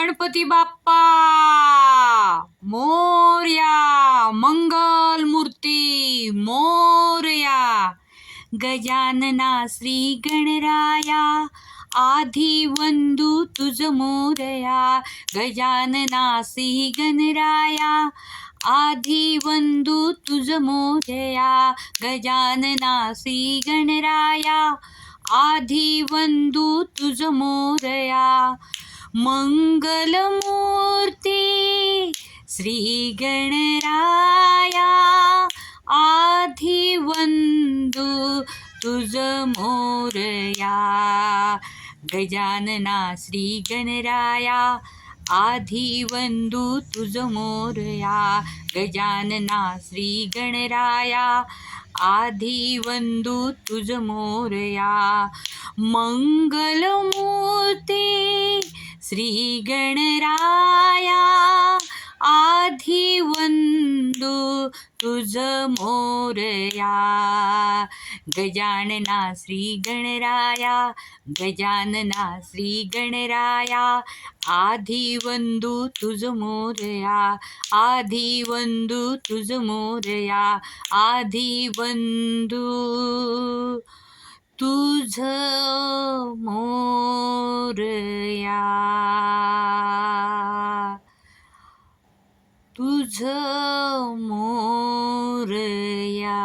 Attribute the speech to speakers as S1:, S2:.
S1: गणपती बाप्पा मोरया, मंगल मूर्ती मोरया. गजानना श्री गणराया, आधी वंदू तुझ मोरया. गजानना श्री गणराया, आधी वंदू तुझ मोरया. गजानना श्री गणराया, आधी वंदू तुझ मोरया. मंगलमूर्ती श्री गणराया, आधी वंदू तुझ मोरया. गजानना श्री गणराया, आधी वंदू तुझ मोरया. गजानना श्री गणराया, आधी वंदू तुझ मोरया. मंगलमूर्ती श्री गणराया, आधी वंदू तुझ मोरया. गजानना श्री गणराया, गजानना श्री गणराया, आधी वंदू तुझ मोरया. आधी वंदू तुझ मोरया. आधी वंदू तुझ मोरया. तुझ मोरया.